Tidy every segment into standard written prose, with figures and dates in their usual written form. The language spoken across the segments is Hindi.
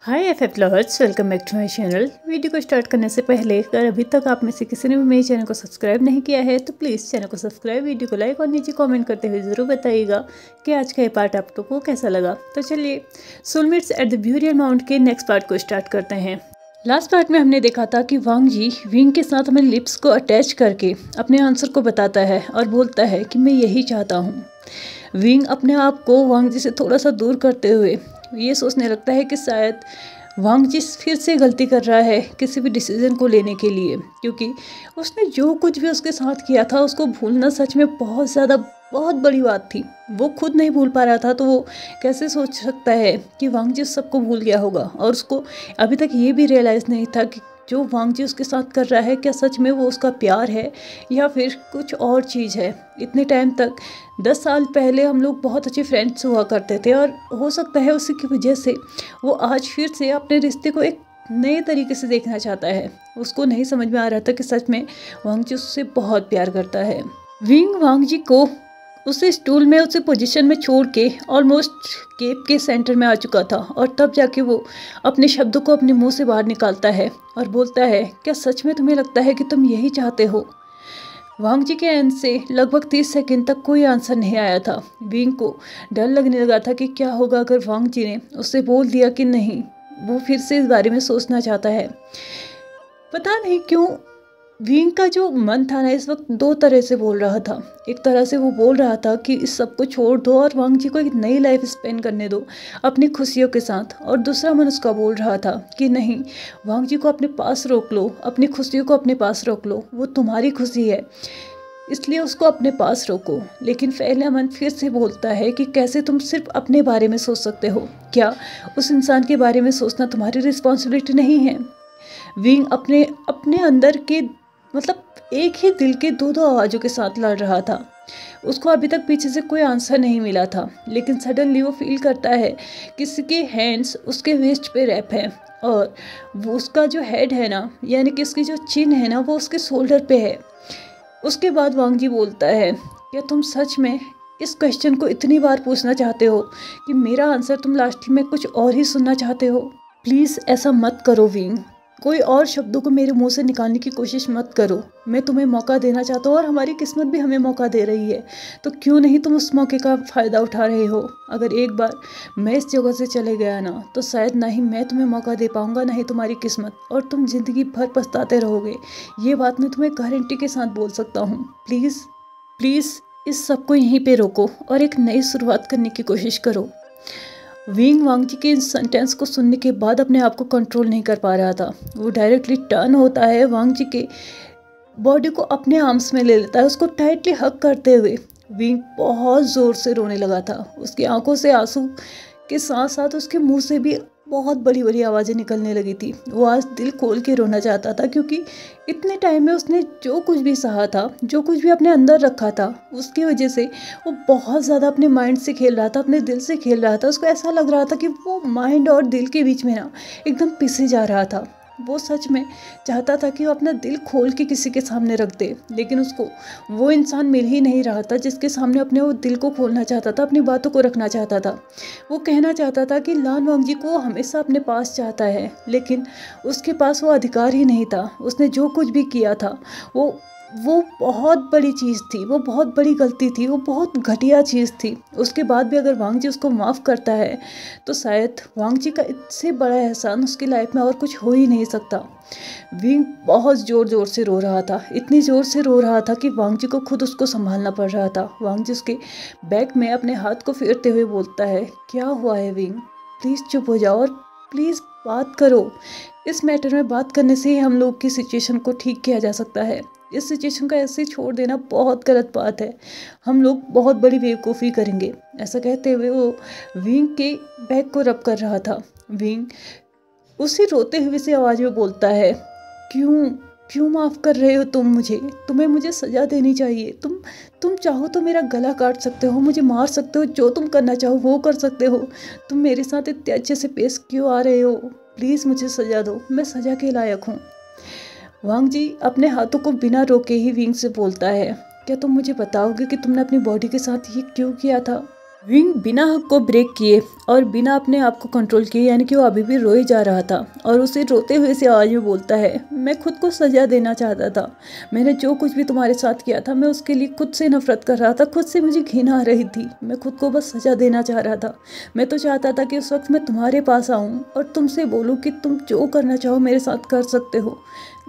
Hi FF lovers, welcome back to my channel. Video को स्टार्ट करने से पहले अगर अभी तक आप में से किसी ने भी मेरे चैनल को सब्सक्राइब नहीं किया है तो प्लीज़ चैनल को सब्सक्राइब, वीडियो को लाइक और नीचे कमेंट करते हुए ज़रूर बताइएगा कि आज का ये पार्ट आप लोगों को कैसा लगा। तो चलिए soulmates at the burial mount के नेक्स्ट पार्ट को स्टार्ट करते हैं। लास्ट पार्ट में हमने देखा था कि वांग जी विंग के साथ अपने लिप्स को अटैच करके अपने आंसर को बताता है और बोलता है कि मैं यही चाहता हूँ। विंग अपने आप को वांग जी से थोड़ा सा दूर करते हुए ये सोचने लगता है कि शायद वांग जी फिर से गलती कर रहा है किसी भी डिसीजन को लेने के लिए, क्योंकि उसने जो कुछ भी उसके साथ किया था उसको भूलना सच में बहुत बड़ी बात थी। वो खुद नहीं भूल पा रहा था तो वो कैसे सोच सकता है कि वांग जी सबको भूल गया होगा। और उसको अभी तक ये भी रियलाइज़ नहीं था कि जो वांग जी उसके साथ कर रहा है क्या सच में वो उसका प्यार है या फिर कुछ और चीज़ है। इतने टाइम तक 10 साल पहले हम लोग बहुत अच्छे फ्रेंड्स हुआ करते थे और हो सकता है उसी की वजह से वो आज फिर से अपने रिश्ते को एक नए तरीके से देखना चाहता है। उसको नहीं समझ में आ रहा था कि सच में वांग जी उससे बहुत प्यार करता है। विंग वांग जी को उसे स्टूल में उसे पोजीशन में छोड़ के ऑलमोस्ट केप के सेंटर में आ चुका था और तब जाके वो अपने शब्दों को अपने मुंह से बाहर निकालता है और बोलता है, क्या सच में तुम्हें लगता है कि तुम यही चाहते हो? वांग जी के एंड से लगभग 30 सेकंड तक कोई आंसर नहीं आया था। विंग को डर लगने लगा था कि क्या होगा अगर वांग जी ने उससे बोल दिया कि नहीं, वो फिर से इस बारे में सोचना चाहता है। पता नहीं क्यों विंग का जो मन था ना इस वक्त दो तरह से बोल रहा था। एक तरह से वो बोल रहा था कि इस सब को छोड़ दो और वांग जी को एक नई लाइफ स्पेंड करने दो अपनी खुशियों के साथ, और दूसरा मन उसका बोल रहा था कि नहीं, वांग जी को अपने पास रोक लो, अपनी खुशियों को अपने पास रोक लो, वो तुम्हारी खुशी है इसलिए उसको अपने पास रोको। लेकिन पहला मन फिर से बोलता है कि कैसे तुम सिर्फ अपने बारे में सोच सकते हो, क्या उस इंसान के बारे में सोचना तुम्हारी रिस्पॉन्सिबिलिटी नहीं है? विंग अपने अपने अंदर के मतलब एक ही दिल के दो आवाज़ों के साथ लड़ रहा था। उसको अभी तक पीछे से कोई आंसर नहीं मिला था, लेकिन सडनली वो फील करता है किसी के हैंड्स उसके वेस्ट पे रैप है और वो उसका जो हेड है ना, यानी कि उसकी जो चिन है ना, वो उसके शोल्डर पे है। उसके बाद वांग जी बोलता है, क्या तुम सच में इस क्वेश्चन को इतनी बार पूछना चाहते हो कि मेरा आंसर तुम लास्ट में कुछ और ही सुनना चाहते हो? प्लीज़ ऐसा मत करो विंग, कोई और शब्दों को मेरे मुंह से निकालने की कोशिश मत करो। मैं तुम्हें मौका देना चाहता हूँ और हमारी किस्मत भी हमें मौका दे रही है, तो क्यों नहीं तुम उस मौके का फ़ायदा उठा रहे हो? अगर एक बार मैं इस जगह से चले गया ना तो शायद ना ही मैं तुम्हें मौका दे पाऊँगा, ना ही तुम्हारी किस्मत, और तुम ज़िंदगी भर पछताते रहोगे। ये बात मैं तुम्हें गारंटी के साथ बोल सकता हूँ। प्लीज़ प्लीज़ इस सब को यहीं पर रोको और एक नई शुरुआत करने की कोशिश करो। विंग वांग जी के इस सेंटेंस को सुनने के बाद अपने आप को कंट्रोल नहीं कर पा रहा था। वो डायरेक्टली टर्न होता है, वांग जी के बॉडी को अपने आर्म्स में ले लेता है, उसको टाइटली हग करते हुए। विंग बहुत ज़ोर से रोने लगा था। उसकी आंखों से आंसू के साथ साथ उसके मुंह से भी बहुत बड़ी बड़ी आवाज़ें निकलने लगी थी। वो आज दिल खोल के रोना चाहता था, क्योंकि इतने टाइम में उसने जो कुछ भी सहा था, जो कुछ भी अपने अंदर रखा था, उसकी वजह से वो बहुत ज़्यादा अपने माइंड से खेल रहा था, अपने दिल से खेल रहा था। उसको ऐसा लग रहा था कि वो माइंड और दिल के बीच में ना एकदम पिसे जा रहा था। वो सच में चाहता था कि वो अपना दिल खोल के किसी के सामने रख दे, लेकिन उसको वो इंसान मिल ही नहीं रहा था जिसके सामने अपने वो दिल को खोलना चाहता था, अपनी बातों को रखना चाहता था। वो कहना चाहता था कि लान वांग जी को हमेशा अपने पास चाहता है, लेकिन उसके पास वो अधिकार ही नहीं था। उसने जो कुछ भी किया था वो बहुत बड़ी चीज़ थी, वो बहुत बड़ी गलती थी, वो बहुत घटिया चीज़ थी। उसके बाद भी अगर वांग जी उसको माफ़ करता है तो शायद वांग जी का इससे बड़ा एहसान उसकी लाइफ में और कुछ हो ही नहीं सकता। विंग बहुत ज़ोर ज़ोर से रो रहा था, इतनी ज़ोर से रो रहा था कि वांग जी को खुद उसको संभालना पड़ रहा था। वांग जी उसके बैक में अपने हाथ को फेरते हुए बोलता है, क्या हुआ है विंग? प्लीज़ चुप हो जाओ और प्लीज़ बात करो। इस मैटर में बात करने से ही हम लोग की सिचुएशन को ठीक किया जा सकता है। इस सिचुएशन को ऐसे ही छोड़ देना बहुत गलत बात है, हम लोग बहुत बड़ी बेवकूफ़ी करेंगे। ऐसा कहते हुए वो विंग के बैक को रब कर रहा था। विंग उसी रोते हुए से आवाज़ में बोलता है, क्यों क्यों माफ़ कर रहे हो तुम मुझे? तुम्हें मुझे सज़ा देनी चाहिए। तुम चाहो तो मेरा गला काट सकते हो, मुझे मार सकते हो, जो तुम करना चाहो वो कर सकते हो। तुम मेरे साथ इतने अच्छे से पेश क्यों आ रहे हो? प्लीज़ मुझे सज़ा दो, मैं सज़ा के लायक हूँ। वांग जी अपने हाथों को बिना रोके ही विंग से बोलता है, क्या तुम मुझे बताओगे कि तुमने अपनी बॉडी के साथ ये क्यों किया था? विंग बिना हक को ब्रेक किए और बिना अपने आप को कंट्रोल किए, यानी कि वो अभी भी रोए जा रहा था और उसे रोते हुए से आवाज़ में बोलता है, मैं खुद को सज़ा देना चाहता था। मैंने जो कुछ भी तुम्हारे साथ किया था मैं उसके लिए खुद से नफरत कर रहा था, खुद से मुझे घृणा आ रही थी। मैं खुद को बस सज़ा देना चाह रहा था। मैं तो चाहता था कि उस वक्त मैं तुम्हारे पास आऊँ और तुमसे बोलूँ कि तुम जो करना चाहो मेरे साथ कर सकते हो,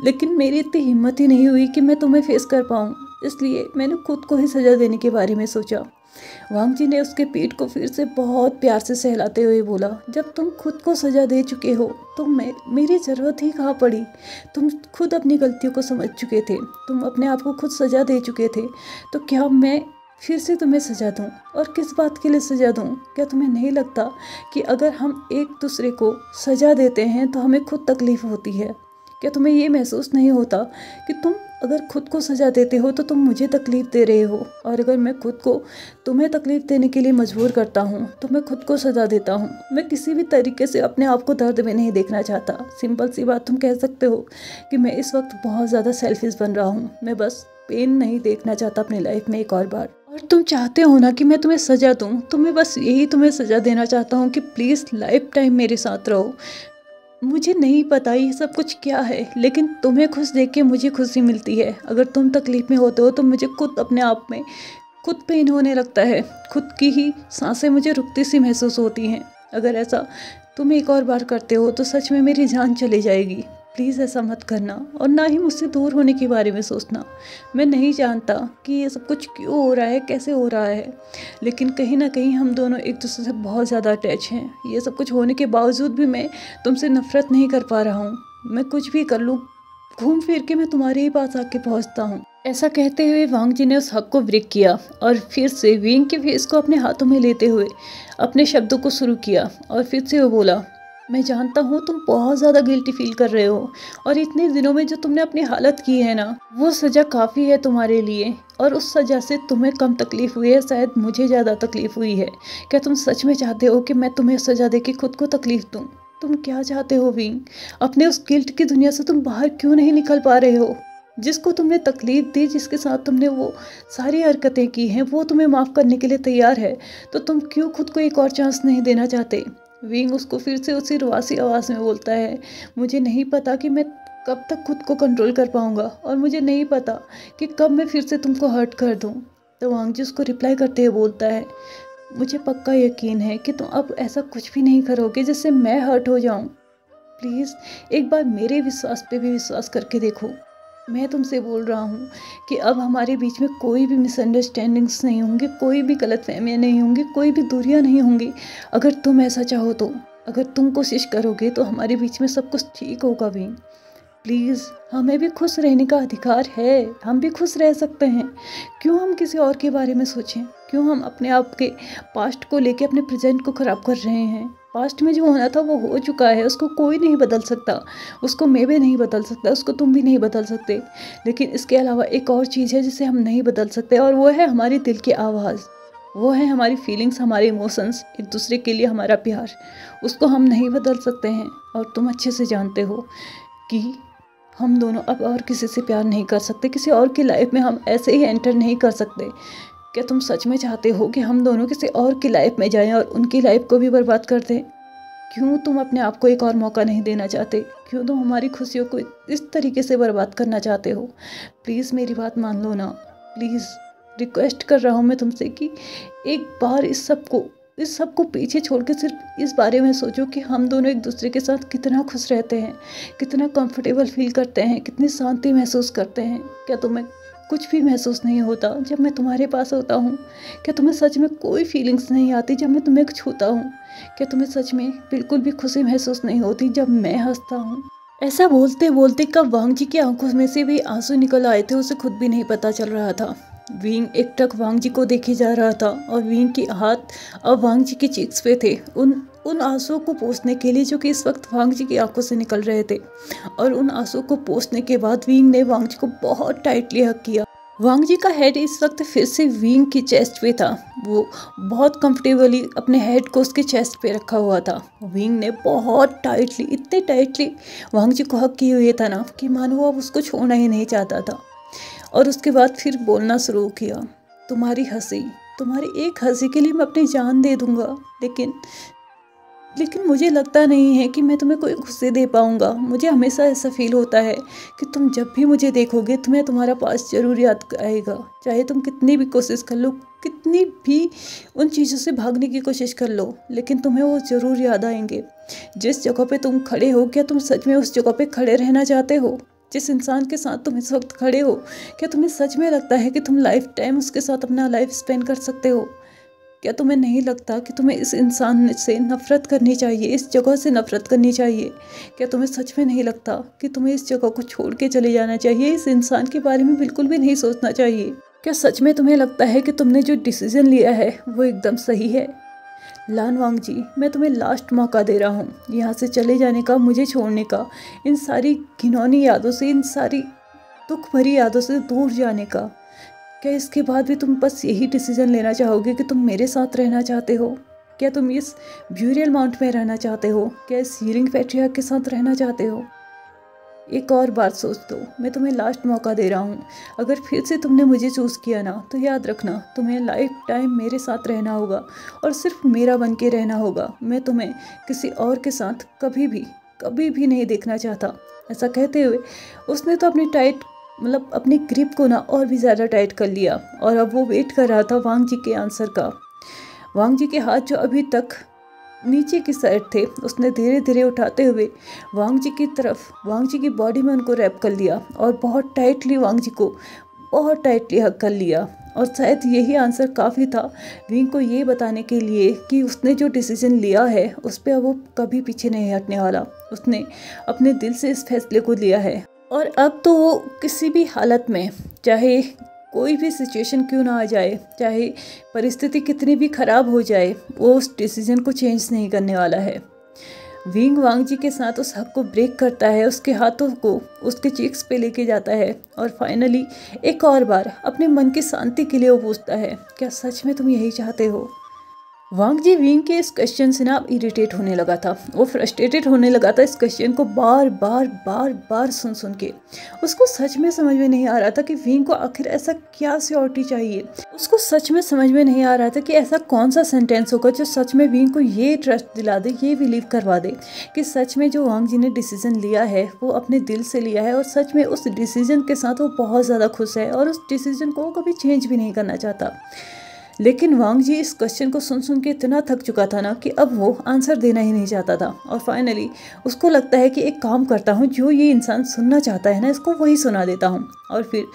लेकिन मेरी इतनी हिम्मत ही नहीं हुई कि मैं तुम्हें फेस कर पाऊँ। इसलिए मैंने खुद को ही सज़ा देने के बारे में सोचा। वांग जी ने उसके पीठ को फिर से बहुत प्यार से सहलाते हुए बोला, जब तुम खुद को सजा दे चुके हो तो मेरी ज़रूरत ही कहाँ पड़ी। तुम खुद अपनी गलतियों को समझ चुके थे, तुम अपने आप को खुद सजा दे चुके थे, तो क्या मैं फिर से तुम्हें सजा दूं? और किस बात के लिए सजा दूं? क्या तुम्हें नहीं लगता कि अगर हम एक दूसरे को सजा देते हैं तो हमें खुद तकलीफ होती है? क्या तुम्हें ये महसूस नहीं होता कि तुम अगर खुद को सजा देते हो तो तुम मुझे तकलीफ़ दे रहे हो, और अगर मैं खुद को तुम्हें तकलीफ़ देने के लिए मजबूर करता हूँ तो मैं खुद को सजा देता हूँ। मैं किसी भी तरीके से अपने आप को दर्द में नहीं देखना चाहता। सिंपल सी बात, तुम कह सकते हो कि मैं इस वक्त बहुत ज़्यादा सेल्फिश बन रहा हूँ। मैं बस पेन नहीं देखना चाहता अपनी लाइफ में एक और बार। और तुम चाहते हो ना कि मैं तुम्हें सजा दूँ, तो मैं बस यही तुम्हें सजा देना चाहता हूँ कि प्लीज़ लाइफ टाइम मेरे साथ रहो। मुझे नहीं पता ये सब कुछ क्या है, लेकिन तुम्हें खुश देख के मुझे खुशी मिलती है। अगर तुम तकलीफ़ में होते हो तो मुझे खुद अपने आप में खुद पेन होने लगता है, खुद की ही सांसें मुझे रुकती सी महसूस होती हैं। अगर ऐसा तुम एक और बार करते हो तो सच में मेरी जान चली जाएगी। प्लीज़ ऐसा मत करना, और ना ही मुझसे दूर होने के बारे में सोचना। मैं नहीं जानता कि ये सब कुछ क्यों हो रहा है, कैसे हो रहा है, लेकिन कहीं ना कहीं हम दोनों एक दूसरे से बहुत ज़्यादा अटैच हैं। ये सब कुछ होने के बावजूद भी मैं तुमसे नफरत नहीं कर पा रहा हूँ। मैं कुछ भी कर लूँ, घूम फिर के मैं तुम्हारे ही पास आके पहुँचता हूँ। ऐसा कहते हुए वांग जी ने उस हक को ब्रेक किया और फिर से विंग के फेस को अपने हाथों में लेते हुए अपने शब्दों को शुरू किया। और फिर से वो बोला, मैं जानता हूँ तुम बहुत ज़्यादा गिल्टी फील कर रहे हो, और इतने दिनों में जो तुमने अपनी हालत की है ना, वो सज़ा काफ़ी है तुम्हारे लिए, और उस सज़ा से तुम्हें कम तकलीफ़ हुई है, शायद मुझे ज़्यादा तकलीफ़ हुई है। क्या तुम सच में चाहते हो कि मैं तुम्हें सज़ा दे के खुद को तकलीफ़ दूँ? तुम क्या चाहते हो विंग? अपने उस गिल्ट की दुनिया से तुम बाहर क्यों नहीं निकल पा रहे हो? जिसको तुमने तकलीफ़ दी, जिसके साथ तुमने वो सारी हरकतें की हैं, वो तुम्हें माफ़ करने के लिए तैयार है, तो तुम क्यों खुद को एक और चांस नहीं देना चाहते? विंग उसको फिर से उसी रुआसी आवाज़ में बोलता है, मुझे नहीं पता कि मैं कब तक खुद को कंट्रोल कर पाऊँगा, और मुझे नहीं पता कि कब मैं फिर से तुमको हर्ट कर दूँ। तो वांग जी उसको रिप्लाई करते हुए बोलता है, मुझे पक्का यकीन है कि तुम अब ऐसा कुछ भी नहीं करोगे जिससे मैं हर्ट हो जाऊँ। प्लीज़ एक बार मेरे विश्वास पे भी विश्वास करके देखो। मैं तुमसे बोल रहा हूँ कि अब हमारे बीच में कोई भी मिसअंडरस्टैंडिंग्स नहीं होंगी, कोई भी गलतफहमियाँ नहीं होंगी, कोई भी दूरियाँ नहीं होंगी। अगर तुम ऐसा चाहो तो, अगर तुम कोशिश करोगे तो हमारे बीच में सब कुछ ठीक होगा भी। प्लीज़, हमें भी खुश रहने का अधिकार है, हम भी खुश रह सकते हैं। क्यों हम किसी और के बारे में सोचें? क्यों हम अपने आप के पास्ट को लेके अपने प्रेजेंट को ख़राब कर रहे हैं? पास्ट में जो होना था वो हो चुका है, उसको कोई नहीं बदल सकता, उसको मैं भी नहीं बदल सकता, उसको तुम भी नहीं बदल सकते। लेकिन इसके अलावा एक और चीज़ है जिसे हम नहीं बदल सकते, और वो है हमारी दिल की आवाज़, वो है हमारी फीलिंग्स, हमारे इमोशंस, एक दूसरे के लिए हमारा प्यार। उसको हम नहीं बदल सकते हैं, और तुम अच्छे से जानते हो कि हम दोनों अब और किसी से प्यार नहीं कर सकते, किसी और की लाइफ में हम ऐसे ही एंटर नहीं कर सकते। क्या तुम सच में चाहते हो कि हम दोनों किसी और की लाइफ में जाएं और उनकी लाइफ को भी बर्बाद कर दें? क्यों तुम अपने आप को एक और मौका नहीं देना चाहते? क्यों तुम हमारी खुशियों को इस तरीके से बर्बाद करना चाहते हो? प्लीज़ मेरी बात मान लो ना, प्लीज़ रिक्वेस्ट कर रहा हूँ मैं तुमसे कि एक बार इस सब को पीछे छोड़ के सिर्फ इस बारे में सोचो कि हम दोनों एक दूसरे के साथ कितना खुश रहते हैं, कितना कंफर्टेबल फील करते हैं, कितनी शांति महसूस करते हैं। क्या तुम्हें कुछ भी महसूस नहीं होता जब मैं तुम्हारे पास होता हूँ? क्या तुम्हें सच में कोई फीलिंग्स नहीं आती जब मैं तुम्हें छूता हूँ? क्या तुम्हें सच में बिल्कुल भी खुशी महसूस नहीं होती जब मैं हंसता हूँ? ऐसा बोलते बोलते कब वांग जी की आंखों में से भी आंसू निकल आए थे उसे खुद भी नहीं पता चल रहा था। विंग एकटक वांग जी को देखे जा रहा था, और विंग के हाथ अब वांग जी के चीक्स पे थे, उन आंसुओं को पोंछने के लिए जो कि इस वक्त वांग जी की आंखों से निकल रहे थे। और उन आंसुओं को पोंछने के बाद विंग ने वांग जी को बहुत टाइटली हग किया। वांग जी का हेड इस वक्त फिर से विंग की चेस्ट पे था। वो बहुत कंफर्टेबली अपने हेड को उसके चेस्ट पे रखा हुआ था। विंग ने बहुत टाइटली, इतने टाइटली वांग जी को हग किए हुए था ना कि मानो वो अब उसको छोड़ना ही नहीं चाहता था। और उसके बाद फिर बोलना शुरू किया, तुम्हारी हंसी, तुम्हारी एक हंसी के लिए मैं अपनी जान दे दूंगा, लेकिन मुझे लगता नहीं है कि मैं तुम्हें कोई खुशी दे पाऊंगा। मुझे हमेशा ऐसा फील होता है कि तुम जब भी मुझे देखोगे तुम्हें तुम्हारा पास ज़रूर याद आएगा। चाहे तुम कितनी भी कोशिश कर लो, कितनी भी उन चीज़ों से भागने की कोशिश कर लो, लेकिन तुम्हें वो ज़रूर याद आएंगे। जिस जगह पे तुम खड़े हो, क्या तुम सच में उस जगह पे खड़े रहना चाहते हो? जिस इंसान के साथ तुम इस वक्त खड़े हो, क्या तुम्हें सच में लगता है कि तुम लाइफ टाइम उसके साथ अपना लाइफ स्पेंड कर सकते हो? क्या तुम्हें नहीं लगता कि तुम्हें इस इंसान से नफ़रत करनी चाहिए, इस जगह से नफ़रत करनी चाहिए? क्या तुम्हें सच में नहीं लगता कि तुम्हें इस जगह को छोड़ के चले जाना चाहिए, इस इंसान के बारे में बिल्कुल भी नहीं सोचना चाहिए? क्या सच में तुम्हें लगता है कि तुमने जो डिसीज़न लिया है वो एकदम सही है? लान वांग जी, मैं तुम्हें लास्ट मौका दे रहा हूँ यहाँ से चले जाने का, मुझे छोड़ने का, इन सारी घिनौनी यादों से, इन सारी दुख भरी यादों से दूर जाने का। क्या इसके बाद भी तुम बस यही डिसीजन लेना चाहोगे कि तुम मेरे साथ रहना चाहते हो? क्या तुम इस ब्यूरियल माउंट में रहना चाहते हो? क्या इस हीलिंग पैट्रियार्क के साथ रहना चाहते हो? एक और बात सोच दो, मैं तुम्हें लास्ट मौका दे रहा हूँ। अगर फिर से तुमने मुझे चूज़ किया ना, तो याद रखना तुम्हें लाइफ टाइम मेरे साथ रहना होगा और सिर्फ मेरा बन के रहना होगा। मैं तुम्हें किसी और के साथ कभी भी नहीं देखना चाहता। ऐसा कहते हुए उसने तो अपनी ग्रिप को ना और भी ज़्यादा टाइट कर लिया और अब वो वेट कर रहा था वांग जी के आंसर का। वांग जी के हाथ जो अभी तक नीचे की साइड थे, उसने धीरे धीरे उठाते हुए वांग जी की बॉडी में उनको रैप कर लिया और बहुत टाइटली हक कर लिया। और शायद यही आंसर काफ़ी था विंग को ये बताने के लिए कि उसने जो डिसीजन लिया है उस पर वो कभी पीछे नहीं हटने वाला। उसने अपने दिल से इस फैसले को लिया है और अब तो वो किसी भी हालत में, चाहे कोई भी सिचुएशन क्यों ना आ जाए, चाहे परिस्थिति कितनी भी ख़राब हो जाए, वो उस डिसीजन को चेंज नहीं करने वाला है। विंग वांग जी के साथ उस हक को ब्रेक करता है, उसके हाथों को उसके चीक्स पे लेके जाता है और फाइनली एक और बार अपने मन की शांति के लिए वो पूछता है, क्या सच में तुम यही चाहते हो? वांग जी विंग के इस क्वेश्चन से ना इरिटेट होने लगा था, वो फ्रस्ट्रेटेड होने लगा था इस क्वेश्चन को बार बार सुन के। उसको सच में समझ में नहीं आ रहा था कि विंग को आखिर ऐसा क्या सियोरिटी चाहिए। उसको सच में समझ में नहीं आ रहा था कि ऐसा कौन सा सेंटेंस होगा जो सच में विंग को ये ट्रस्ट दिला दे, ये बिलीव करवा दे कि सच में जो वांग जी ने डिसीजन लिया है वो अपने दिल से लिया है और सच में उस डिसीजन के साथ वो बहुत ज़्यादा खुश है और उस डिसीजन को वो कभी चेंज भी नहीं करना चाहता। लेकिन वांग जी इस क्वेश्चन को सुन के इतना थक चुका था ना कि अब वो आंसर देना ही नहीं चाहता था और फाइनली उसको लगता है कि एक काम करता हूँ, जो ये इंसान सुनना चाहता है ना, इसको वही सुना देता हूँ। और फिर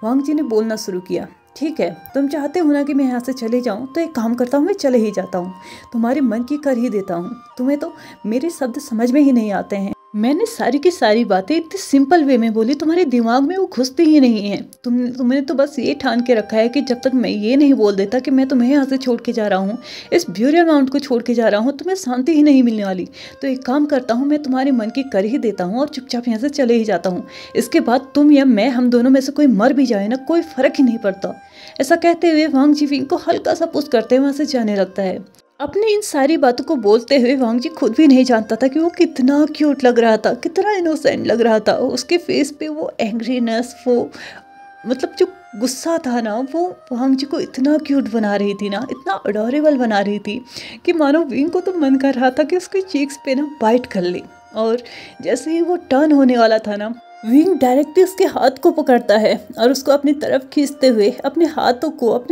वांग जी ने बोलना शुरू किया, ठीक है, तुम चाहते हो ना कि मैं यहाँ से चले जाऊँ, तो एक काम करता हूँ, मैं चले ही जाता हूँ, तुम्हारे मन की कर ही देता हूँ। तुम्हें तो मेरे शब्द समझ में ही नहीं आते हैं। मैंने सारी की सारी बातें इतनी सिंपल वे में बोली, तुम्हारे दिमाग में वो घुसती ही नहीं है। तुमने तो बस ये ठान के रखा है कि जब तक मैं ये नहीं बोल देता कि मैं तुम्हें यहाँ से छोड़ के जा रहा हूँ, इस ब्यूरियल माउंट को छोड़ के जा रहा हूँ, तुम्हें शांति ही नहीं मिलने वाली। तो एक काम करता हूँ, मैं तुम्हारे मन की कर ही देता हूँ और चुपचाप यहाँ से चले ही जाता हूँ। इसके बाद तुम या मैं, हम दोनों में से कोई मर भी जाए ना, कोई फर्क ही नहीं पड़ता। ऐसा कहते हुए वांग जी विंग को हल्का सा पुश करते हुए वहाँ से जाने लगता है। अपनी इन सारी बातों को बोलते हुए वांग जी खुद भी नहीं जानता था कि वो कितना क्यूट लग रहा था, कितना इनोसेंट लग रहा था। उसके फेस पे वो एंग्रीनेस, वो जो गुस्सा था ना, वो वांग जी को इतना क्यूट बना रही थी ना, इतना अडोरेबल बना रही थी कि मानो विंग को तो मन कर रहा था कि उसके चीक्स पे ना बाइट कर ले। और जैसे ही वो टर्न होने वाला था ना, विंग डायरेक्टली उसके हाथ को पकड़ता है और उसको अपनी तरफ खींचते हुए अपने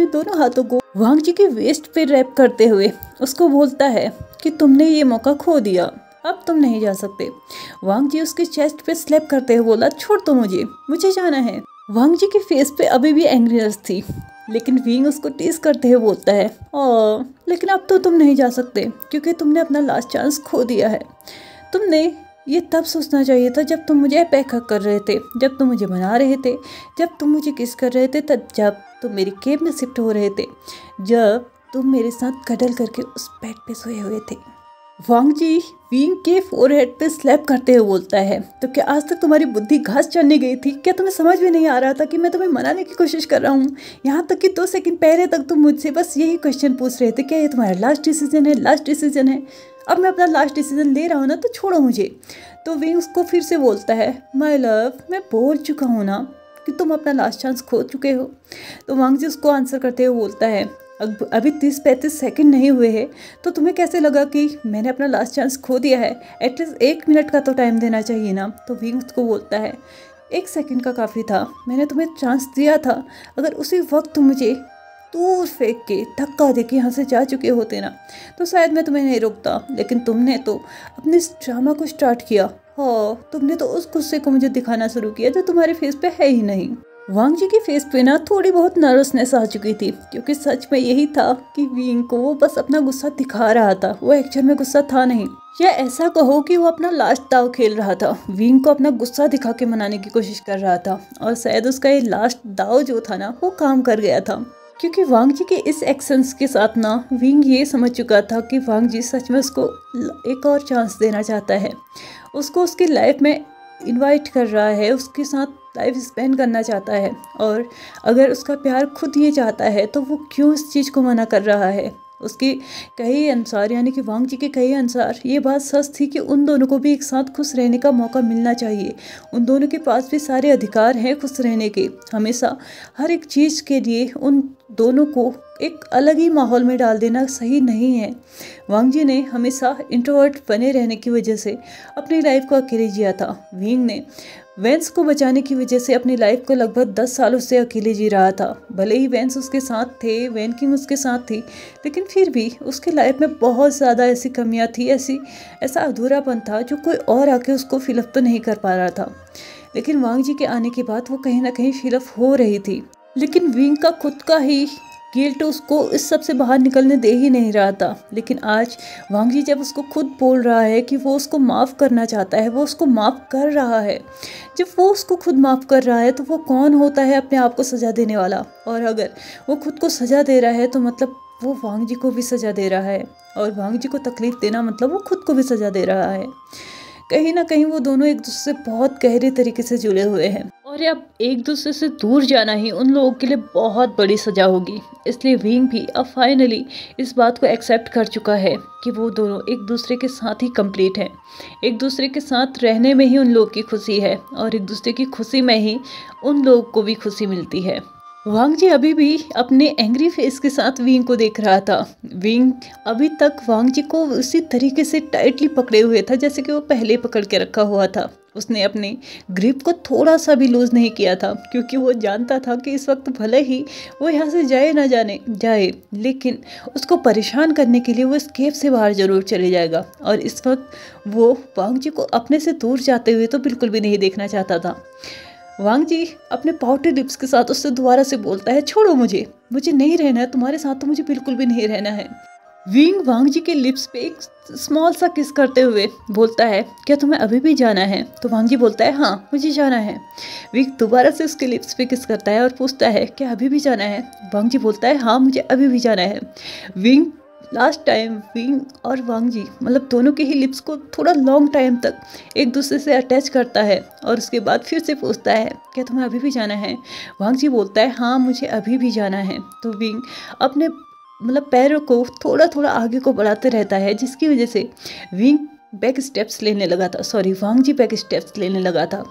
दोनों हाथों को वांग जी के वेस्ट पे रैप करते हुए उसको बोलता है कि तुमने ये मौका खो दिया, अब तुम नहीं जा सकते। वांग जी उसके चेस्ट पे स्लैप करते हुए बोला, छोड़ दो मुझे जाना है। वांग जी के फेस पे अभी भी एंग्रीनेस थी, लेकिन विंग उसको टीज करते हुए बोलता है, लेकिन अब तो तुम नहीं जा सकते क्योंकि तुमने अपना लास्ट चांस खो दिया है। तुमने ये तब सोचना चाहिए था जब तुम मुझे पैक कर रहे थे, जब तुम मुझे बना रहे थे, जब तुम मुझे किस कर रहे थे, तब जब तुम मेरी केब में शिफ्ट हो रहे थे, जब तुम मेरे साथ कडल करके उस बेड पे सोए हुए थे। वांग जी विंग के फोरहेड पे स्लैप करते हुए बोलता है, तो क्या आज तक तुम्हारी बुद्धि घास चढ़ने गई थी? क्या तुम्हें समझ में नहीं आ रहा था कि मैं तुम्हें मनाने की कोशिश कर रहा हूँ? यहाँ तक कि 2 सेकंड पहले तक तुम मुझसे बस यही क्वेश्चन पूछ रहे थे, क्या ये तुम्हारा लास्ट डिसीजन है? अब मैं अपना लास्ट डिसीजन ले रहा हूँ ना, तो छोड़ो मुझे। तो विंग उसको फिर से बोलता है, माय लव, मैं बोल चुका हूँ ना कि तुम अपना लास्ट चांस खो चुके हो। तो वांग जी उसको आंसर करते हुए बोलता है, अब अभी 30-35 सेकंड नहीं हुए हैं, तो तुम्हें कैसे लगा कि मैंने अपना लास्ट चांस खो दिया है? एटलीस्ट 1 मिनट का तो टाइम देना चाहिए ना। तो विंग उसको बोलता है 1 सेकंड का काफ़ी था, मैंने तुम्हें चांस दिया था। अगर उसी वक्त तुम मुझे दूर फेंक के धक्का दे के यहाँ से जा चुके होते ना, तो शायद मैं तुम्हें नहीं रोकता। लेकिन तुमने तो अपने इस ड्रामा को स्टार्ट किया। हाँ, तुमने तो उस गुस्से को मुझे दिखाना शुरू किया जो तुम्हारे फेस पे है ही नहीं। वांग जी के फेस पे ना थोड़ी बहुत नर्वसनेस आ चुकी थी, क्योंकि सच में यही था कि विंग को वो बस अपना गुस्सा दिखा रहा था, वो एक्चुअल में गुस्सा था नहीं। या ऐसा कहो कि वो अपना लास्ट दाव खेल रहा था, विंग को अपना गुस्सा दिखा के मनाने की कोशिश कर रहा था। और शायद उसका ये लास्ट दाव जो था ना, वो काम कर गया था, क्योंकि वांग जी के इस एक्शंस के साथ ना विंग ये समझ चुका था कि वांग जी सच में उसको एक और चांस देना चाहता है, उसको उसकी लाइफ में इनवाइट कर रहा है, उसके साथ लाइफ स्पेंड करना चाहता है। और अगर उसका प्यार खुद ये चाहता है तो वो क्यों इस चीज़ को मना कर रहा है? उसके कई अनुसार, यानी कि वांग जी के कई अनुसार ये बात सच थी कि उन दोनों को भी एक साथ खुश रहने का मौका मिलना चाहिए। उन दोनों के पास भी सारे अधिकार हैं खुश रहने के। हमेशा हर एक चीज़ के लिए उन दोनों को एक अलग ही माहौल में डाल देना सही नहीं है। वांग जी ने हमेशा इंट्रोवर्ट बने रहने की वजह से अपनी लाइफ को अकेले जिया था। विंग ने वेंस को बचाने की वजह से अपनी लाइफ को लगभग 10 सालों से अकेले जी रहा था। भले ही वेंस उसके साथ थे, वैन किंग उसके साथ थी, लेकिन फिर भी उसके लाइफ में बहुत ज़्यादा ऐसी कमियां थी, ऐसा अधूरापन था जो कोई और आके उसको फिलअप तो नहीं कर पा रहा था। लेकिन वांग जी के आने के बाद वो कहीं ना कहीं फिलअप हो रही थी। लेकिन विंग का खुद का ही गिल्ट उसको इस सब से बाहर निकलने दे ही नहीं रहा था। लेकिन आज वांग जी जब उसको खुद बोल रहा है कि वो उसको माफ़ करना चाहता है, वो उसको माफ़ कर रहा है, जब वो उसको खुद माफ़ कर रहा है तो वो कौन होता है अपने आप को सज़ा देने वाला? और अगर वो खुद को सज़ा दे रहा है तो मतलब वो वांग जी को भी सज़ा दे रहा है, और वांग जी को तकलीफ़ देना मतलब वो खुद को भी सज़ा दे रहा है। कहीं ना कहीं वो दोनों एक दूसरे से बहुत गहरे तरीके से जुड़े हुए हैं, और अब एक दूसरे से दूर जाना ही उन लोगों के लिए बहुत बड़ी सजा होगी। इसलिए विंग भी अब फाइनली इस बात को एक्सेप्ट कर चुका है कि वो दोनों एक दूसरे के साथ ही कंप्लीट हैं। एक दूसरे के साथ रहने में ही उन लोगों की खुशी है, और एक दूसरे की खुशी में ही उन लोगों को भी खुशी मिलती है। वांग जी अभी भी अपने एंग्री फेस के साथ विंग को देख रहा था। विंग अभी तक वांग जी को उसी तरीके से टाइटली पकड़े हुए था जैसे कि वो पहले पकड़ के रखा हुआ था। उसने अपनी ग्रिप को थोड़ा सा भी लूज नहीं किया था, क्योंकि वो जानता था कि इस वक्त भले ही वो यहाँ से जाए ना जाए, लेकिन उसको परेशान करने के लिए वो इस केव से बाहर जरूर चले जाएगा। और इस वक्त वो वांग जी को अपने से दूर जाते हुए तो बिल्कुल भी नहीं देखना चाहता था। वांग जी अपने पाउटी लिप्स के साथ उससे दोबारा से बोलता है, छोड़ो मुझे नहीं रहना है तुम्हारे साथ, तो मुझे बिल्कुल भी नहीं रहना है। विंग वांग जी के लिप्स पे एक स्मॉल सा किस करते हुए बोलता है, क्या तुम्हें अभी भी जाना है? तो वांग जी बोलता है, हाँ मुझे जाना है। विंग दोबारा से उसके लिप्स पे किस करता है और पूछता है, क्या अभी भी जाना है? वांग जी बोलता है, हाँ मुझे अभी भी जाना है। विंग लास्ट टाइम विंग और वांग जी मतलब दोनों के ही लिप्स को थोड़ा लॉन्ग टाइम तक एक दूसरे से अटैच करता है, और उसके बाद फिर से पूछता है, क्या तुम्हें अभी भी जाना है? वांग जी बोलता है, हाँ मुझे अभी भी जाना है। तो विंग अपने मतलब पैरों को थोड़ा थोड़ा आगे को बढ़ाते रहता है, जिसकी वजह से विंग बैक स्टेप्स लेने लगा था, वांग जी बैक स्टेप्स लेने लगा था।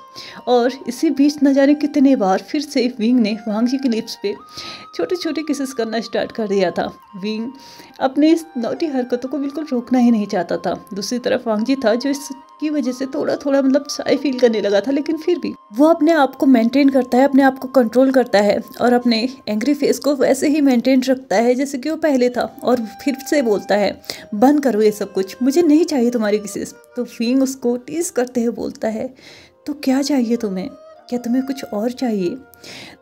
और इसी बीच न जाने कितने बार फिर से विंग ने वांग जी के लिप्स पे छोटे छोटे किसेस करना स्टार्ट कर दिया था। विंग अपने इस नौटी हरकतों को बिल्कुल रोकना ही नहीं चाहता था। दूसरी तरफ वांग जी था जो इसकी वजह से थोड़ा थोड़ा मतलब शाय फील करने लगा था, लेकिन फिर भी वो अपने आप को मेंटेन करता है, अपने आप को कंट्रोल करता है, और अपने एंग्री फेस को वैसे ही मेंटेन रखता है जैसे कि वो पहले था। और फिर से बोलता है, बंद करो ये सब कुछ, मुझे नहीं चाहिए तुम्हारी किसेस। तो विंग उसको टीज करते हुए बोलता है, तो क्या चाहिए तुम्हें? क्या तुम्हें कुछ और चाहिए?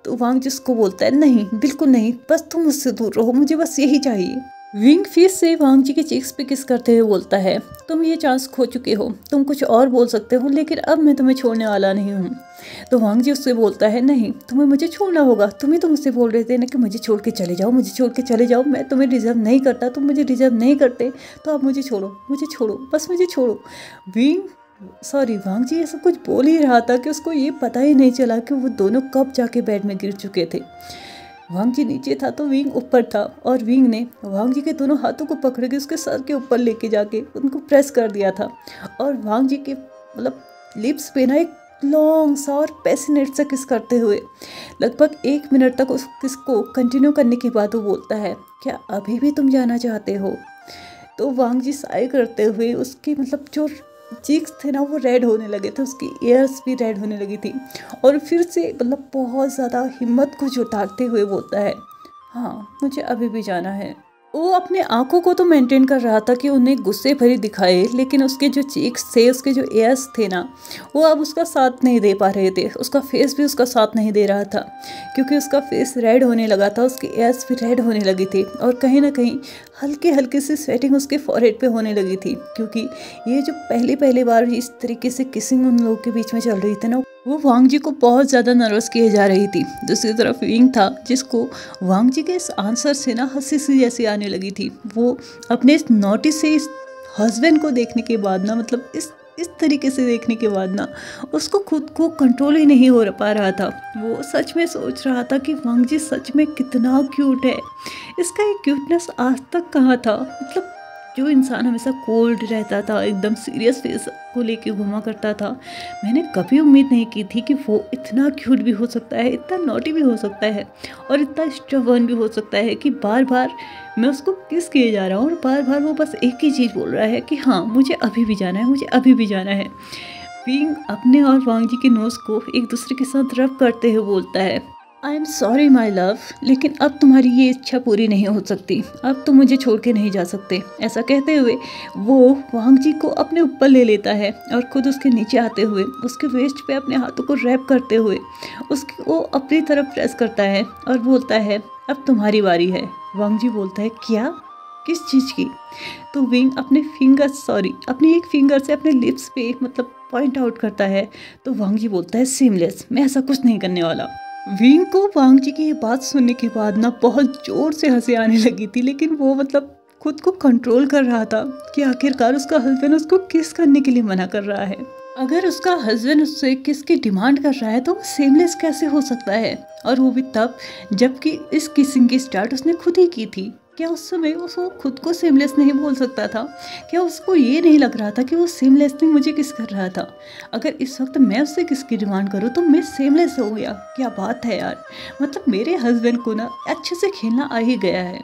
तो वांग जिसको बोलता है, नहीं बिल्कुल नहीं, बस तुम मुझसे दूर रहो, मुझे बस यही चाहिए। विंग फिर से वांग जी के चीक्स पे किस करते हुए बोलता है, तुम ये चांस खो चुके हो, तुम कुछ और बोल सकते हो, लेकिन अब मैं तुम्हें छोड़ने वाला नहीं हूँ। तो वांग जी उससे बोलता है, नहीं तुम्हें मुझे छोड़ना होगा, तुम्हें तो मुझसे बोल रहे थे ना कि मुझे छोड़ के चले जाओ, मुझे छोड़ के चले जाओ, मैं तुम्हें डिजर्व नहीं करता, तुम मुझे डिजर्व नहीं करते, तो अब मुझे छोड़ो, बस मुझे छोड़ो। वांग जी ये सब कुछ बोल ही रहा था कि उसको ये पता ही नहीं चला कि वो दोनों कब जाके बेड में गिर चुके थे। वांग जी नीचे था तो विंग ऊपर था, और विंग ने वांग जी के दोनों हाथों को पकड़ के उसके सर के ऊपर लेके जाके उनको प्रेस कर दिया था। और वांग जी के मतलब लिप्स पे ना एक लॉन्ग सा और पैशनेट सा किस करते हुए लगभग 1 मिनट तक उस किस को कंटिन्यू करने के बाद वो बोलता है, क्या अभी भी तुम जाना चाहते हो? तो वांग जी साय करते हुए उसकी मतलब जो चीक्स थे ना वो रेड होने लगे थे, उसकी ईयर्स भी रेड होने लगी थी और फिर से मतलब बहुत ज़्यादा हिम्मत को जुटाते हुए बोलता है, हाँ मुझे अभी भी जाना है। वो अपने आंखों को तो मेंटेन कर रहा था कि उन्हें गुस्से भरी दिखाए, लेकिन उसके जो चीक्स थे, उसके जो एयर्स थे ना, वो अब उसका साथ नहीं दे पा रहे थे। उसका फेस भी उसका साथ नहीं दे रहा था, क्योंकि उसका फेस रेड होने लगा था, उसकी एयर्स भी रेड होने लगी थी और कहीं ना कहीं हल्की हल्की सी स्वेटिंग उसके फॉरहेड पे होने लगी थी, क्योंकि ये जो पहली बार इस तरीके से किसिंग उन लोगों के बीच में चल रही थी ना, वो वांग जी को बहुत ज़्यादा नर्वस किए जा रही थी। दूसरी तरफ विंग था, जिसको वांग जी के इस आंसर से ना हंसी सी जैसी आने लगी थी। वो अपने इस नोटिस से इस हस्बैंड को देखने के बाद ना, मतलब इस तरीके से देखने के बाद ना, उसको खुद को कंट्रोल ही नहीं हो पा रहा था। वो सच में सोच रहा था कि वांग जी सच में कितना क्यूट है। इसका ये क्यूटनेस आज तक कहाँ था? मतलब जो इंसान हमेशा कोल्ड रहता था, एकदम सीरियस फेस को लेके घूमा करता था, मैंने कभी उम्मीद नहीं की थी कि वो इतना क्यूट भी हो सकता है, इतना नॉटी भी हो सकता है और इतना स्टबर्न भी हो सकता है कि बार बार मैं उसको किस किए जा रहा हूँ और बार बार वो बस एक ही चीज़ बोल रहा है कि हाँ मुझे अभी भी जाना है, मुझे अभी भी जाना है। विंग अपने और वांग जी के नोज को एक दूसरे के साथ रब करते हुए बोलता है, I am sorry my love, लेकिन अब तुम्हारी ये इच्छा पूरी नहीं हो सकती, अब तुम मुझे छोड़ के नहीं जा सकते। ऐसा कहते हुए वो वांग जी को अपने ऊपर ले लेता है और खुद उसके नीचे आते हुए उसके वेस्ट पे अपने हाथों को रैप करते हुए उसकी वो अपनी तरफ प्रेस करता है और बोलता है, अब तुम्हारी बारी है। वांग जी बोलता है, क्या? किस चीज़ की? तो विंग अपने एक फिंगर से अपने लिप्स पे मतलब पॉइंट आउट करता है। तो वांग जी बोलता है, सीमलेस, मैं ऐसा कुछ नहीं करने वाला। विंग को वांग जी की ये बात सुनने के बाद ना बहुत जोर से हंसी आने लगी थी, लेकिन वो मतलब खुद को कंट्रोल कर रहा था कि आखिरकार उसका हस्बैंड उसको किस करने के लिए मना कर रहा है। अगर उसका हस्बैंड उससे किस की डिमांड कर रहा है तो वो सेमलेस कैसे हो सकता है, और वो भी तब जबकि इस किसिंग की स्टार्ट उसने खुद ही की थी। क्या उस समय उसको खुद को सेमलेस नहीं बोल सकता था? क्या उसको ये नहीं लग रहा था कि वो सेमलेसली मुझे किस कर रहा था? अगर इस वक्त मैं उससे किसकी डिमांड करूँ तो मैं सेमलेस हो गया। क्या बात है यार, मतलब मेरे हस्बैंड को ना अच्छे से खेलना आ ही गया है।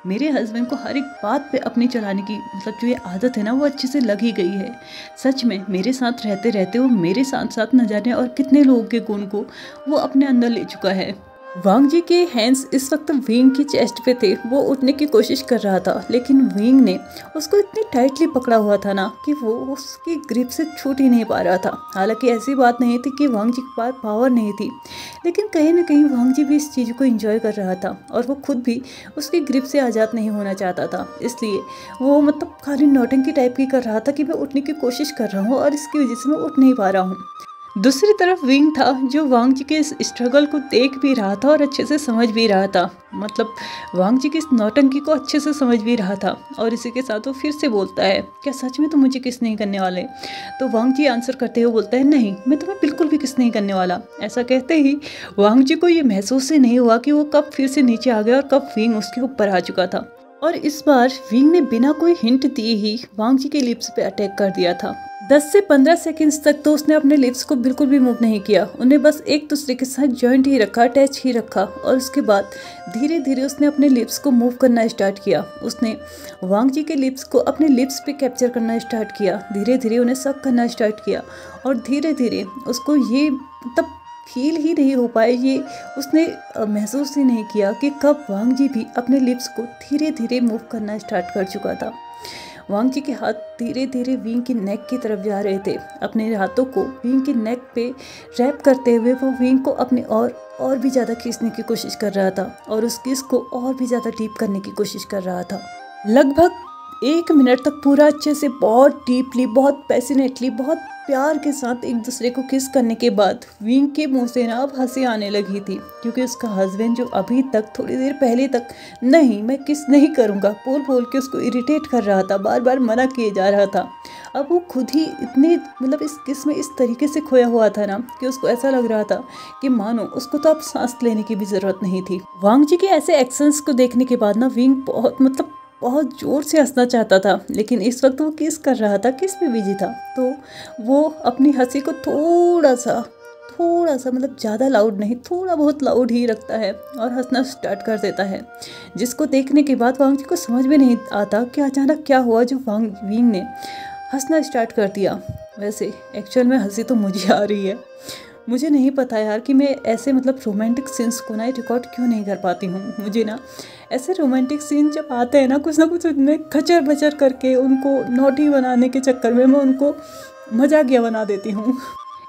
मेरे हस्बैंड को हर एक बात पे अपनी चलाने की मतलब जो ये आदत है ना वो अच्छे से लग ही गई है। सच में मेरे साथ रहते रहते वो मेरे साथ साथ न जाने और कितने लोगों के गुण को वो अपने अंदर ले चुका है। वांग जी के हैंड्स इस वक्त विंग की चेस्ट पे थे। वो उठने की कोशिश कर रहा था, लेकिन विंग ने उसको इतनी टाइटली पकड़ा हुआ था ना कि वो उसकी ग्रिप से छूट ही नहीं पा रहा था। हालांकि ऐसी बात नहीं थी कि वांग जी के पास पावर नहीं थी, लेकिन कहीं ना कहीं वांग जी भी इस चीज़ को एंजॉय कर रहा था और वो खुद भी उसकी ग्रिप से आज़ाद नहीं होना चाहता था। इसलिए वो मतलब खाली नौटंकी टाइप की कर रहा था कि मैं उठने की कोशिश कर रहा हूँ और इसकी वजह से मैं उठ नहीं पा रहा हूँ। दूसरी तरफ विंग था जो वांग जी के इस स्ट्रगल को देख भी रहा था और अच्छे से समझ भी रहा था। मतलब वांग जी की इस नौटंकी को अच्छे से समझ भी रहा था और इसी के साथ वो फिर से बोलता है, क्या सच में तुम मुझे किस नहीं करने वाले? तो वांग जी आंसर करते हुए बोलता है, नहीं, मैं तुम्हें बिल्कुल भी किस नहीं करने वाला। ऐसा कहते ही वांग जी को ये महसूस ही नहीं हुआ कि वो कब फिर से नीचे आ गया और कब विंग उसके ऊपर आ चुका था। और इस बार विंग ने बिना कोई हिंट दिए ही वांग जी के लिप्स पे अटैक कर दिया था। 10 से 15 सेकंड्स तक तो उसने अपने लिप्स को बिल्कुल भी मूव नहीं किया, उन्हें बस एक दूसरे के साथ जॉइंट ही रखा, टच ही रखा। और उसके बाद धीरे धीरे उसने अपने लिप्स को मूव करना स्टार्ट किया। उसने वांग जी के लिप्स को अपने लिप्स पे कैप्चर करना स्टार्ट किया, धीरे धीरे उन्हें सक करना स्टार्ट किया और धीरे धीरे उसको ये तब फील ही नहीं हो पाए, ये उसने महसूस ही नहीं किया कि कब वांग जी भी अपने लिप्स को धीरे धीरे मूव करना स्टार्ट कर चुका था। वांग जी के हाथ धीरे धीरे विंग की नेक की तरफ जा रहे थे। अपने हाथों को विंग की नेक पे रैप करते हुए वो विंग को अपने और भी ज़्यादा खींचने की कोशिश कर रहा था और उस किस को और भी ज़्यादा डीप करने की कोशिश कर रहा था। लगभग 1 मिनट तक पूरा अच्छे से बहुत डीपली, बहुत पैशनेटली, बहुत प्यार के साथ एक दूसरे को किस करने के बाद विंग के मुंह से ना अब हंसी आने लगी थी, क्योंकि उसका हस्बैंड जो अभी तक थोड़ी देर पहले तक नहीं मैं किस नहीं करूँगा बोल बोल के उसको इरिटेट कर रहा था, बार बार मना किए जा रहा था, अब वो खुद ही इतने मतलब इस किस में इस तरीके से खोया हुआ था ना कि उसको ऐसा लग रहा था कि मानो उसको तो अब सांस लेने की भी ज़रूरत नहीं थी। वांग जी के ऐसे एक्शंस को देखने के बाद ना विंग बहुत मतलब बहुत ज़ोर से हंसना चाहता था, लेकिन इस वक्त वो किस कर रहा था, किस पे बिजी था। तो वो अपनी हंसी को थोड़ा सा मतलब ज़्यादा लाउड नहीं, थोड़ा बहुत लाउड ही रखता है और हंसना स्टार्ट कर देता है, जिसको देखने के बाद वांग जी को समझ में नहीं आता कि अचानक क्या हुआ जो वांग विंग ने हंसना स्टार्ट कर दिया। वैसे एक्चुअल में हंसी तो मुझे आ रही है। मुझे नहीं पता यार कि मैं ऐसे मतलब रोमांटिक सीन्स को ना रिकॉर्ड क्यों नहीं कर पाती हूँ। मुझे ना ऐसे रोमांटिक सीन जब आते हैं ना कुछ उनमें खचर बचर करके उनको नोटी बनाने के चक्कर में मैं उनको मजाकिया बना देती हूँ।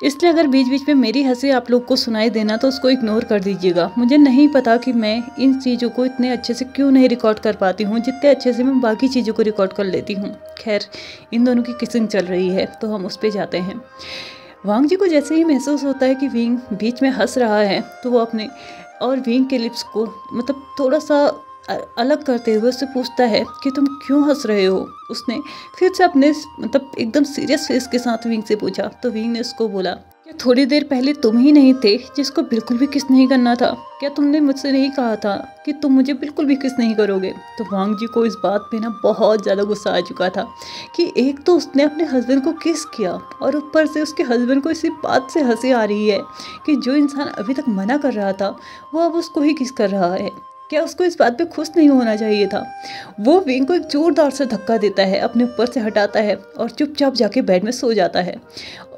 इसलिए अगर बीच बीच में मेरी हंसी आप लोग को सुनाई देना तो उसको इग्नोर कर दीजिएगा। मुझे नहीं पता कि मैं इन चीज़ों को इतने अच्छे से क्यों नहीं रिकॉर्ड कर पाती हूँ जितने अच्छे से मैं बाकी चीज़ों को रिकॉर्ड कर लेती हूँ। खैर, इन दोनों की किसिंग चल रही है तो हम उस पर जाते हैं। वांग जी को जैसे ही महसूस होता है कि विंग बीच में हंस रहा है तो वो अपने और विंग के लिप्स को मतलब थोड़ा सा अलग करते हुए उससे पूछता है कि तुम क्यों हंस रहे हो। उसने फिर से अपने मतलब एकदम सीरियस फेस के साथ विंग से पूछा तो विंग ने उसको बोला कि थोड़ी देर पहले तुम ही नहीं थे जिसको बिल्कुल भी किस नहीं करना था। क्या तुमने मुझसे नहीं कहा था कि तुम मुझे बिल्कुल भी किस नहीं करोगे। तो वांग जी को इस बात पे ना बहुत ज़्यादा गुस्सा आ चुका था कि एक तो उसने अपने हस्बैंड को किस किया और ऊपर से उसके हस्बैंड को इसी बात से हंसी आ रही है कि जो इंसान अभी तक मना कर रहा था वो अब उसको ही किस कर रहा है। क्या उसको इस बात पे खुश नहीं होना चाहिए था। वो विंग को एक जोरदार से धक्का देता है, अपने ऊपर से हटाता है और चुपचाप जाके बेड में सो जाता है।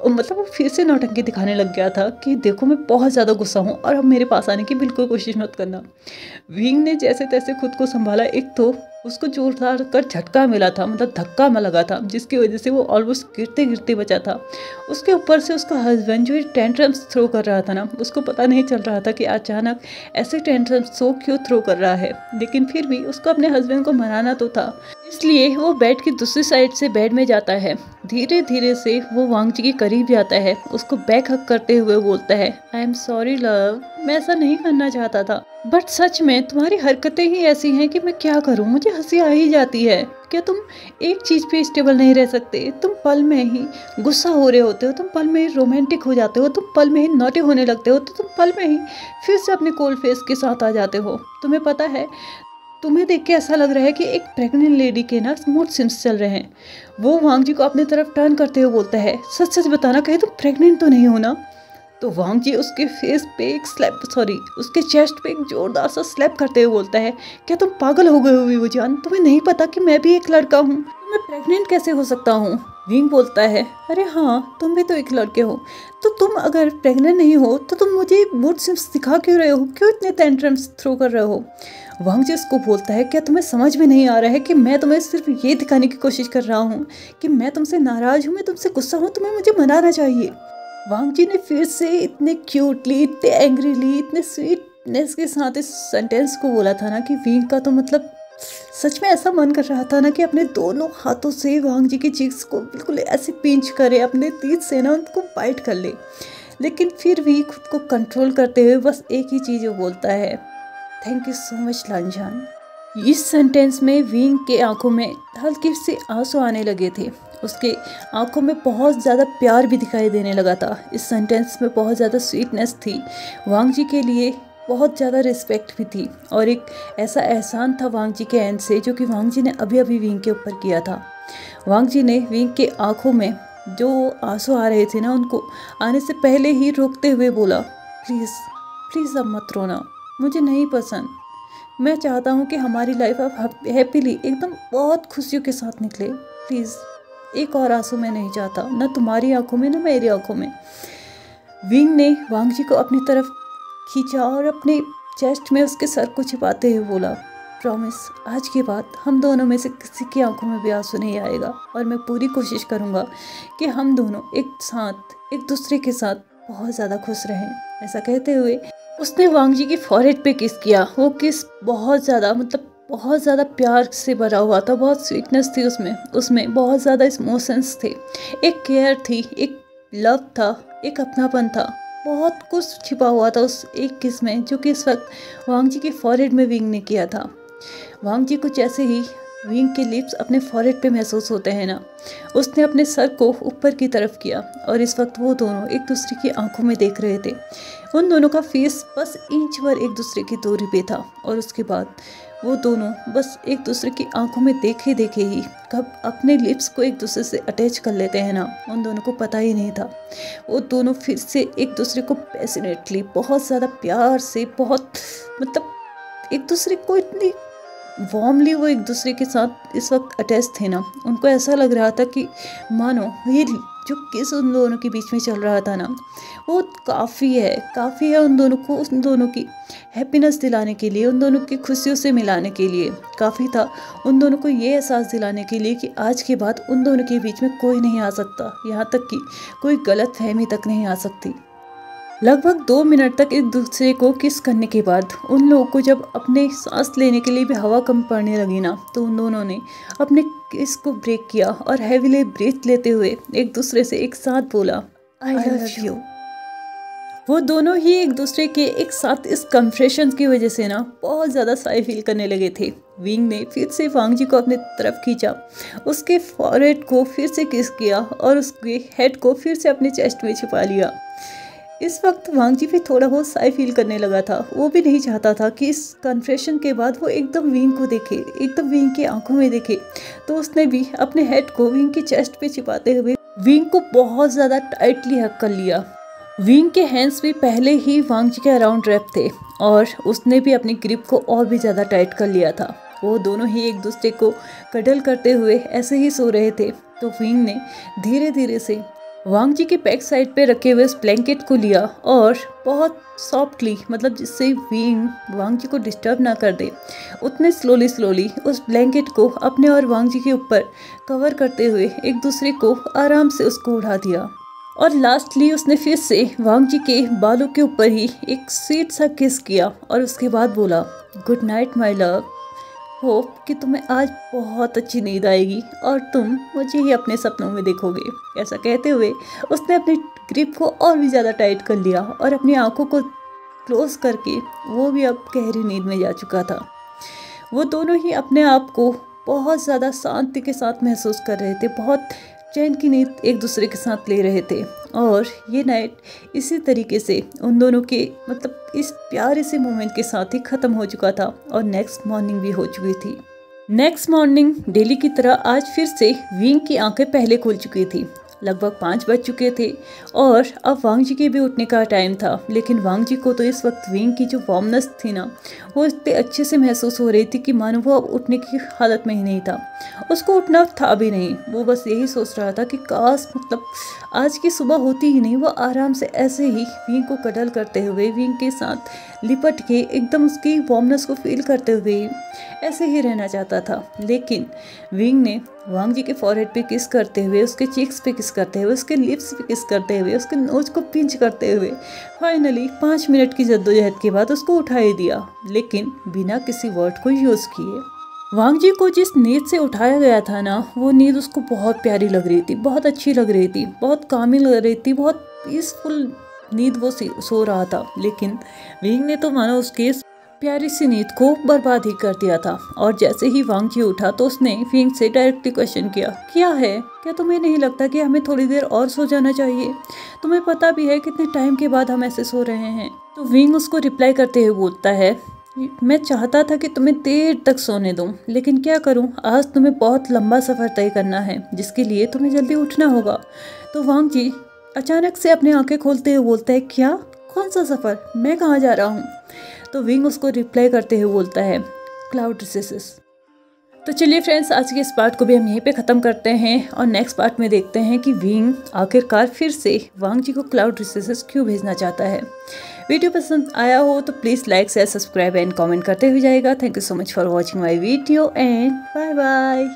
मतलब वो फिर से नौटंकी दिखाने लग गया था कि देखो मैं बहुत ज़्यादा गुस्सा हूँ और अब मेरे पास आने की बिल्कुल कोशिश मत करना। विंग ने जैसे तैसे खुद को संभाला। एक तो उसको जोरदार कर झटका मिला था, मतलब धक्का में लगा था, जिसकी वजह से वो ऑलमोस्ट गिरते गिरते बचा था। उसके ऊपर से उसका हस्बैंड जो टेंट्रम्स थ्रो कर रहा था ना, उसको पता नहीं चल रहा था कि अचानक ऐसे टेंट्रम्स क्यों थ्रो कर रहा है, लेकिन फिर भी उसको अपने हस्बैंड को मनाना तो था। इसलिए वो बेड की दूसरी साइड से बेड में जाता है। धीरे धीरे से वो वांग जी के करीब जाता है, उसको बैक हक करते हुए बोलता है आई एम सॉरी लव, मैं ऐसा नहीं करना चाहता था, बट सच में तुम्हारी हरकतें ही ऐसी हैं कि मैं क्या करूं, मुझे हंसी आ ही जाती है। क्या तुम एक चीज़ पे स्टेबल नहीं रह सकते। तुम पल में ही गुस्सा हो रहे होते हो, तुम पल में ही रोमांटिक हो जाते हो, तुम पल में ही नॉटी होने लगते हो, तो तुम पल में ही फिर से अपने कोल्ड फेस के साथ आ जाते हो। तुम्हें पता है, तुम्हें देख के ऐसा लग रहा है कि एक प्रेग्नेंट लेडी के ना मूड स्विंग्स चल रहे हैं। वो वांग जी को अपनी तरफ टर्न करते हुए बोलता है सच सच बताना, कहीं तुम प्रेग्नेंट तो नहीं हो ना। तो वांग जी उसके फेस पे एक उसके चेस्ट पे एक जोरदार सा स्लैप करते हुए बोलता है क्या तुम पागल हो गए हो विवो जान, तुम्हें नहीं पता कि मैं भी एक लड़का हूँ, तो मैं प्रेग्नेंट कैसे हो सकता हूँ। विंग बोलता है अरे हाँ तुम भी तो एक लड़के हो, तो तुम अगर प्रेग्नेंट नहीं हो तो तुम मुझे मूड स्विंग्स दिखा क्यों रहे हो, क्यों इतने टेंट्रम्स थ्रो कर रहे हो। वांग जी उसको बोलता है क्या तुम्हें समझ में नहीं आ रहा है कि मैं तुम्हें सिर्फ ये दिखाने की कोशिश कर रहा हूँ कि मैं तुमसे नाराज हूँ, मैं तुमसे गुस्सा हूँ, तुम्हें मुझे मनाना चाहिए। वांग जी ने फिर से इतने क्यूटली, इतने एंग्रीली, इतने स्वीटनेस के साथ इस सेंटेंस को बोला था ना कि विंग का तो मतलब सच में ऐसा मन कर रहा था ना कि अपने दोनों हाथों से वांग जी की चीक्स को बिल्कुल ऐसे पिंच करे, अपने तीर से ना उनको बाइट कर ले, लेकिन फिर भी खुद को कंट्रोल करते हुए बस एक ही चीज़ वो बोलता है थैंक यू सो मच लांजान। इस सेंटेंस में विंग के आंखों में हल्के से आंसू आने लगे थे, उसके आंखों में बहुत ज़्यादा प्यार भी दिखाई देने लगा था। इस सेंटेंस में बहुत ज़्यादा स्वीटनेस थी, वांग जी के लिए बहुत ज़्यादा रिस्पेक्ट भी थी और एक ऐसा एहसान था वांग जी के एंड से जो कि वांग जी ने अभी अभी विंग के ऊपर किया था। वांग जी ने विंग के आंखों में जो आंसू आ रहे थे ना उनको आने से पहले ही रोकते हुए बोला प्लीज़ प्लीज़ अब मत रोना, मुझे नहीं पसंद, मैं चाहता हूँ कि हमारी लाइफ अब हैप्पीली एकदम बहुत खुशियों के साथ निकले, प्लीज़ एक और आंसू मैं नहीं चाहता, ना तुम्हारी आंखों में ना मेरी आंखों में। विंग ने वांग जी को अपनी तरफ खींचा और अपने चेस्ट में उसके सर को छिपाते हुए बोला प्रॉमिस आज के बाद हम दोनों में से किसी की आंखों में भी आंसू नहीं आएगा और मैं पूरी कोशिश करूँगा कि हम दोनों एक साथ एक दूसरे के साथ बहुत ज़्यादा खुश रहें। ऐसा कहते हुए उसने वांग जी की फॉरहेड पे किस किया। वो किस बहुत ज़्यादा मतलब बहुत ज़्यादा प्यार से भरा हुआ था, बहुत स्वीटनेस थी उसमें बहुत ज़्यादा इमोशंस थे, एक केयर थी, एक लव था, एक अपनापन था, बहुत कुछ छिपा हुआ था उस एक किस में जो कि इस वक्त वांग जी के फॉरहेड में विंग ने किया था। वांग जी को जैसे ही विंग के लिप्स अपने फॉरहेड पे महसूस होते हैं ना। उसने अपने सर को ऊपर की तरफ किया और इस वक्त वो दोनों एक दूसरे की आंखों में देख रहे थे। उन दोनों का फेस बस इंच भर एक दूसरे की दूरी पे था और उसके बाद वो दोनों बस एक दूसरे की आंखों में देखे देखे ही कब अपने लिप्स को एक दूसरे से अटैच कर लेते हैं ना, उन दोनों को पता ही नहीं था। वो दोनों फिर से एक दूसरे को पैशनेटली, बहुत ज़्यादा प्यार से, बहुत मतलब एक दूसरे को इतनी वार्मली वो एक दूसरे के साथ इस वक्त अटैच थे ना। उनको ऐसा लग रहा था कि मानो ये जो किस उन दोनों के बीच में चल रहा था ना, वो काफ़ी है उन दोनों की हैप्पीनेस दिलाने के लिए, उन दोनों की खुशियों से मिलाने के लिए काफ़ी था। उन दोनों को ये एहसास दिलाने के लिए कि आज के बाद उन दोनों के बीच में कोई नहीं आ सकता, यहाँ तक कि कोई गलत फहमी तक नहीं आ सकती। लगभग 2 मिनट तक एक दूसरे को किस करने के बाद उन लोगों को जब अपने सांस लेने के लिए भी हवा कम पड़ने लगी ना, तो उन दोनों ने अपने किस को ब्रेक किया और हैवीली ब्रीथ लेते हुए एक दूसरे से एक साथ बोला, आई लव यू। वो दोनों ही एक दूसरे के एक साथ इस कन्फेशन की वजह से ना बहुत ज़्यादा शाय फील करने लगे थे। विंग ने फिर से वांग जी को अपने तरफ खींचा, उसके फॉरहेड को फिर से किस किया और उसके हेड को फिर से अपने चेस्ट में छिपा लिया। इस वक्त वांग जी भी थोड़ा बहुत शाय फील करने लगा था। वो भी नहीं चाहता था कि इस कन्फेशन के बाद वो एकदम विंग को देखे, एकदम विंग की आंखों में देखे। तो उसने भी अपने हेड को विंग की चेस्ट पे छिपाते हुए विंग को बहुत ज़्यादा टाइटली हक कर लिया। विंग के हैंड्स भी पहले ही वांग जी के अराउंड रैप थे और उसने भी अपनी ग्रिप को और भी ज़्यादा टाइट कर लिया था। वो दोनों ही एक दूसरे को कडल करते हुए ऐसे ही सो रहे थे। तो विंग ने धीरे धीरे से वांग जी के बैक साइड पे रखे हुए उस ब्लैंकेट को लिया और बहुत सॉफ्टली, मतलब जिससे विंग वांग जी को डिस्टर्ब ना कर दे, उतने स्लोली उस ब्लैंकेट को अपने और वांग जी के ऊपर कवर करते हुए एक दूसरे को आराम से उसको उठा दिया। और लास्टली उसने फिर से वांग जी के बालों के ऊपर ही एक स्वीट सा किस किया और उसके बाद बोला, good night my love, hope कि तुम्हें आज बहुत अच्छी नींद आएगी और तुम मुझे ही अपने सपनों में देखोगे। ऐसा कहते हुए उसने अपनी ग्रिप को और भी ज़्यादा टाइट कर लिया और अपनी आंखों को क्लोज करके वो भी अब गहरी नींद में जा चुका था। वो दोनों ही अपने आप को बहुत ज़्यादा शांति के साथ महसूस कर रहे थे, बहुत चैन की नींद एक दूसरे के साथ ले रहे थे। और ये नाइट इसी तरीके से उन दोनों के मतलब इस प्यारे से मोमेंट के साथ ही ख़त्म हो चुका था और नेक्स्ट मॉर्निंग भी हो चुकी थी। नेक्स्ट मॉर्निंग डेली की तरह आज फिर से विंग की आंखें पहले खुल चुकी थी। लगभग 5 बज चुके थे और अब वांग जी के भी उठने का टाइम था। लेकिन वांग जी को तो इस वक्त विंग की जो वार्मनेस थी ना, वो इतने अच्छे से महसूस हो रही थी कि मानो वो अब उठने की हालत में ही नहीं था। उसको उठना था भी नहीं, वो बस यही सोच रहा था कि काश मतलब आज की सुबह होती ही नहीं, वो आराम से ऐसे ही विंग को कडल करते हुए, विंग के साथ लिपट के एकदम उसकी वार्मनेस को फील करते हुए ऐसे ही रहना चाहता था। लेकिन विंग ने वांग जी के फॉरहेड पे किस करते हुए, उसके चीक्स पे किस करते हुए, उसके लिप्स पे किस करते हुए, उसके नोज को पिंच करते हुए फाइनली 5 मिनट की जद्दोजहद के बाद उसको उठा ही दिया, लेकिन बिना किसी वर्ड को यूज़ किए। वांग जी को जिस नींद से उठाया गया था ना, वो नींद उसको बहुत प्यारी लग रही थी, बहुत अच्छी लग रही थी, बहुत कामिल लग रही थी, बहुत पीसफुल नींद वो सो रहा था। लेकिन विंग ने तो मानो उसके प्यारी सी नींद को बर्बाद ही कर दिया था। और जैसे ही वांग जी उठा तो उसने विंग से डायरेक्टली क्वेश्चन किया, क्या है, क्या तुम्हें नहीं लगता कि हमें थोड़ी देर और सो जाना चाहिए? तुम्हें पता भी है कितने टाइम के बाद हम ऐसे सो रहे हैं। तो विंग उसको रिप्लाई करते हुए बोलता है, मैं चाहता था कि तुम्हें देर तक सोने दूं, लेकिन क्या करूं, आज तुम्हें बहुत लंबा सफ़र तय करना है जिसके लिए तुम्हें जल्दी उठना होगा। तो वांग जी अचानक से अपनी आंखें खोलते हुए बोलता है, क्या, कौन सा सफ़र, मैं कहाँ जा रहा हूँ? तो विंग उसको रिप्लाई करते हुए बोलता है, क्लाउड रिसेसेस। तो चलिए फ्रेंड्स, आज के इस पार्ट को भी हम यहीं पे ख़त्म करते हैं और नेक्स्ट पार्ट में देखते हैं कि विंग आखिरकार फिर से वांग जी को क्लाउड रिसेसेस क्यों भेजना चाहता है। वीडियो पसंद आया हो तो please like share subscribe and comment करते हुए जाएगा। Thank you so much for watching my video and bye bye.